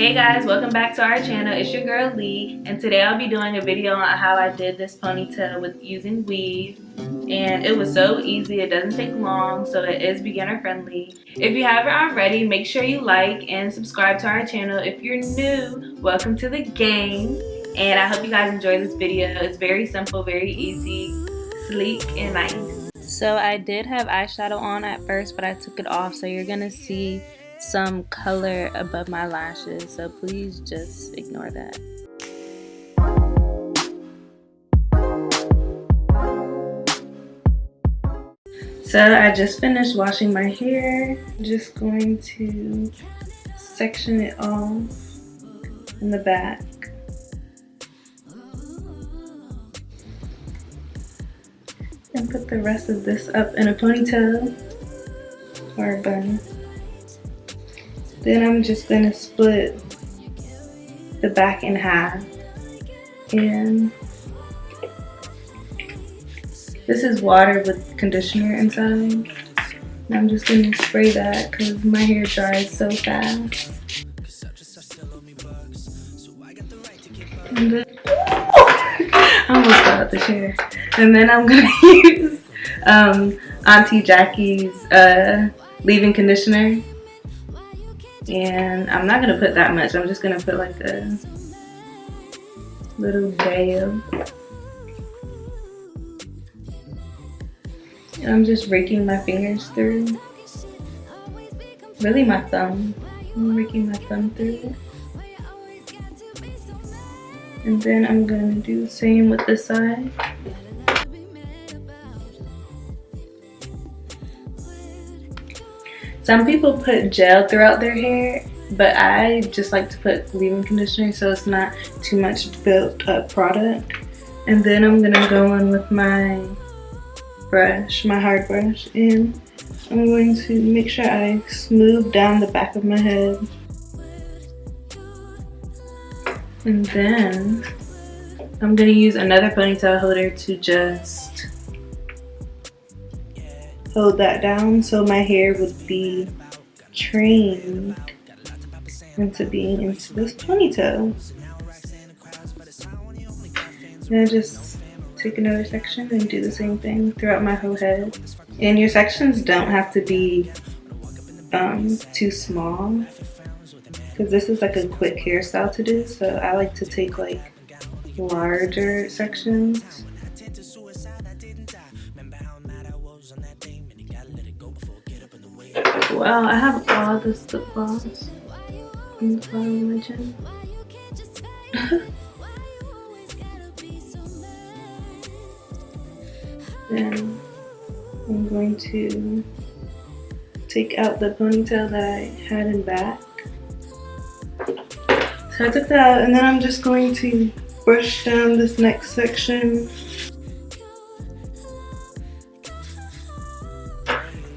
Hey guys, welcome back to our channel. It's your girl Lee, and today I'll be doing a video on how I did this ponytail with using weave. And it was so easy, it doesn't take long, so it is beginner friendly. If you haven't already, make sure you like and subscribe to our channel. If you're new, welcome to the gang. And I hope you guys enjoy this video. It's very simple, very easy, sleek, and nice. So I did have eyeshadow on at first, but I took it off, so you're gonna see some color above my lashes, so please just ignore that. So I just finished washing my hair. I'm just going to section it off in the back. And put the rest of this up in a ponytail or a bun. Then I'm just going to split the back in half. And this is water with conditioner inside. And I'm just going to spray that because my hair dries so fast. And then, I almost fell out the chair. And then I'm going to use Auntie Jackie's leave-in conditioner. And I'm not going to put that much. I'm just going to put like a little dab. And I'm just raking my fingers through. Really my thumb. I'm raking my thumb through it. And then I'm going to do the same with this side. Some people put gel throughout their hair, but I just like to put leave-in conditioner so it's not too much built up product. And then I'm gonna go in with my brush, my hard brush, and I'm going to make sure I smooth down the back of my head. And then I'm gonna use another ponytail holder to just hold that down so my hair would be trained into being into this ponytail. And I just take another section and do the same thing throughout my whole head. And your sections don't have to be too small, because this is like a quick hairstyle to do, so I like to take like larger sections. Wow, I have all this lip gloss on the bottom of my chin. Then I'm going to take out the ponytail that I had in back. So I took that out, and then I'm just going to brush down this next section.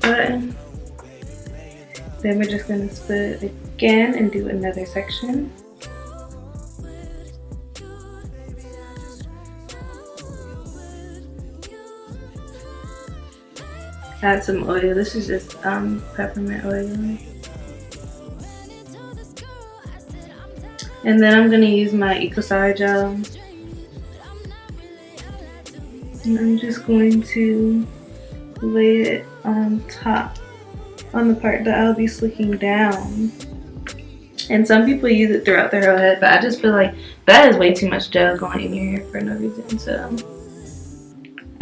Button. Then we're just going to split it again and do another section. Add some oil. This is just peppermint oil. And then I'm going to use my Eco gel. And I'm just going to lay it on top, on the part that I'll be slicking down. And some people use it throughout their whole head, but I just feel like that is way too much gel going in your hair for no reason, so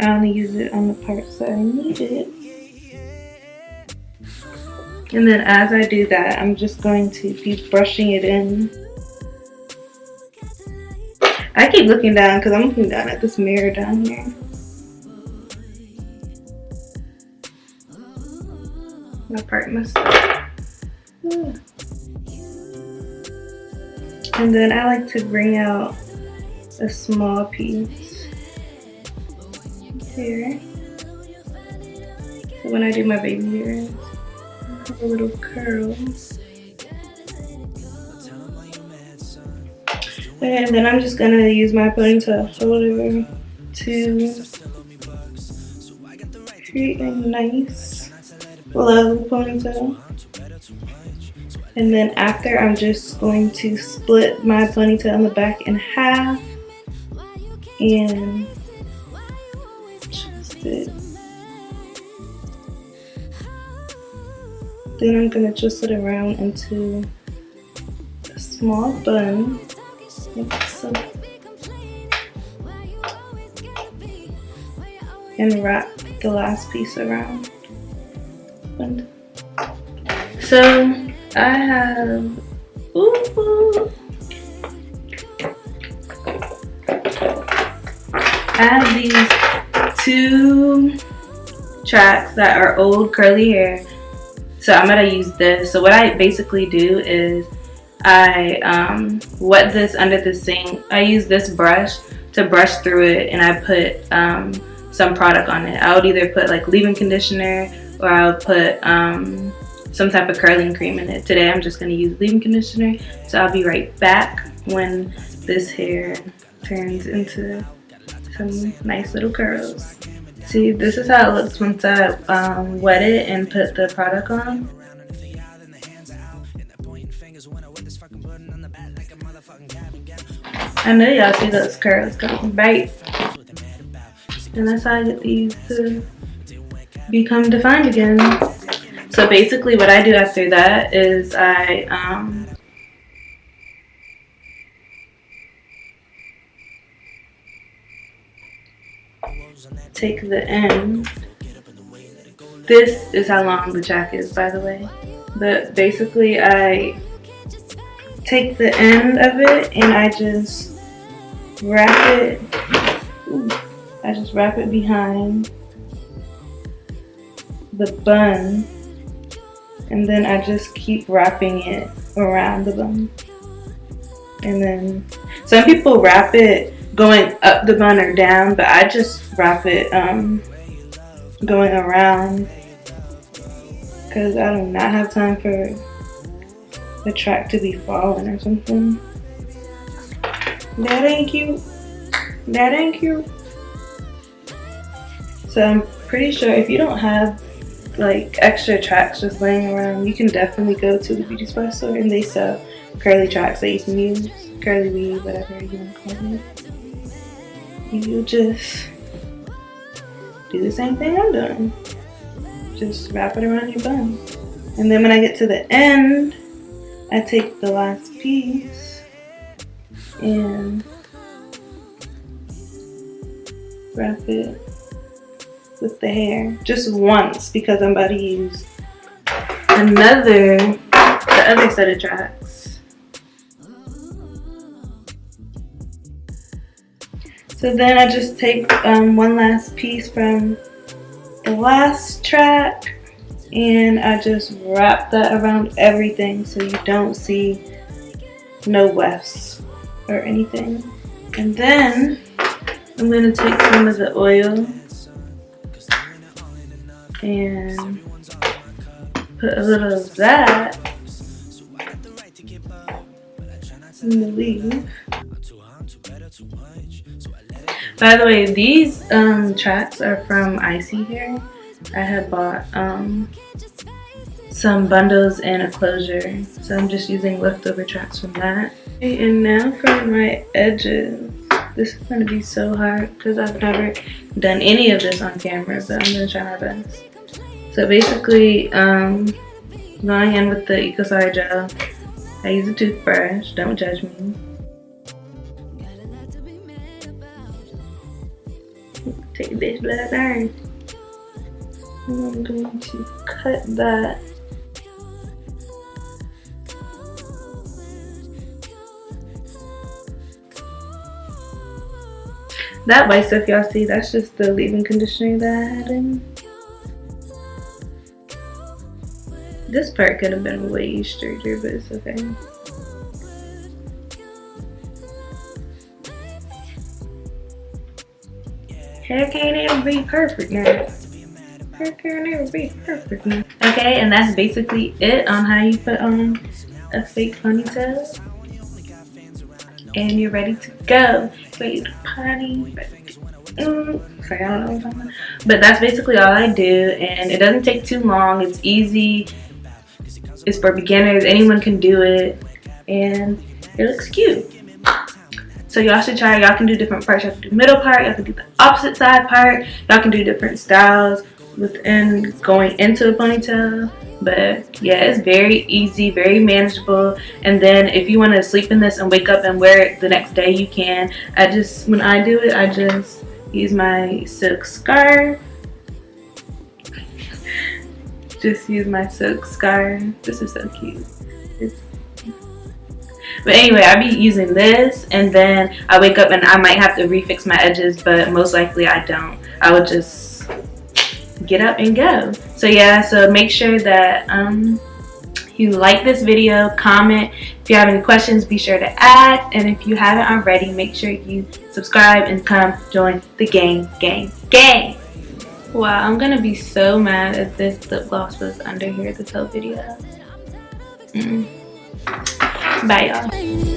I only use it on the parts that I need it. And then as I do that, I'm just going to be brushing it in. I keep looking down because I'm looking down at this mirror down here. My part messed up. And then I like to bring out a small piece here. So when I do my baby hairs, I have a little curl. And then I'm just gonna use my ponytail holder to create a nice low ponytail. And then after, I'm just going to split my ponytail in the back in half and twist it. Then I'm going to twist it around into a small bun, like so, and wrap the last piece around. So I have, I have these two tracks that are old curly hair. So I'm gonna use this. So what I basically do is I wet this under the sink. I use this brush to brush through it, and I put some product on it. I would either put like leave-in conditioner, or I'll put some type of curling cream in it. Today I'm just gonna use leave-in conditioner. So I'll be right back when this hair turns into some nice little curls. See, this is how it looks once I wet it and put the product on. I know y'all see those curls coming right. And that's how I get these to become defined again. So basically what I do after that is I take the end. This is how long the jack is, by the way. But basically I take the end of it and I just wrap it. I just wrap it behind the bun, and then I just keep wrapping it around the bun. And then some people wrap it going up the bun or down, but I just wrap it going around because I do not have time for the track to be falling or something. That ain't cute. That ain't cute. So I'm pretty sure if you don't have like extra tracks just laying around, you can definitely go to the beauty supply store and they sell curly tracks that you can use, curly weave, whatever you want to call it. You just do the same thing I'm doing. Just wrap it around your bun. And then when I get to the end, I take the last piece and wrap it with the hair just once because I'm about to use the other set of tracks. So then I just take one last piece from the last track and I just wrap that around everything so you don't see no wefts or anything. And then I'm going to take some of the oil and put a little of that in the weave. By the way, these tracks are from Isee Hair. I had bought some bundles and a closure, so I'm just using leftover tracks from that. And now for my edges. This is going to be so hard because I've never done any of this on camera, but I'm going to try my best. So basically, going in with the Eco Star gel, I use a toothbrush, don't judge me. Take this blood iron. And I'm going to cut that. That white stuff y'all see, that's just the leave-in conditioner that I had in. This part could have been way straighter, but it's okay. Hair can't ever be perfect now. Hair can't ever be perfect now. Okay, and that's basically it on how you put on a fake ponytail. And you're ready to go. Ready to party. Sorry, I don't know what I'm talking about. But that's basically all I do, and it doesn't take too long. It's easy. It's for beginners. Anyone can do it, and it looks cute. So y'all should try. Y'all can do different parts. Y'all can do middle part. Y'all can do the opposite side part. Y'all can do different styles within going into a ponytail. But yeah, it's very easy, very manageable. And then if you want to sleep in this and wake up and wear it the next day, you can. When I do it, I just use my silk scarf. Just use my silk scarf. This is so cute. But anyway, I be using this, and then I wake up and I might have to refix my edges, but most likely I don't. I would just get up and go. So yeah, so make sure that you like this video, comment. If you have any questions, be sure to ask. And if you haven't already, make sure you subscribe and come join the gang. Wow, I'm gonna be so mad if this lip gloss was under here this whole video. Bye y'all.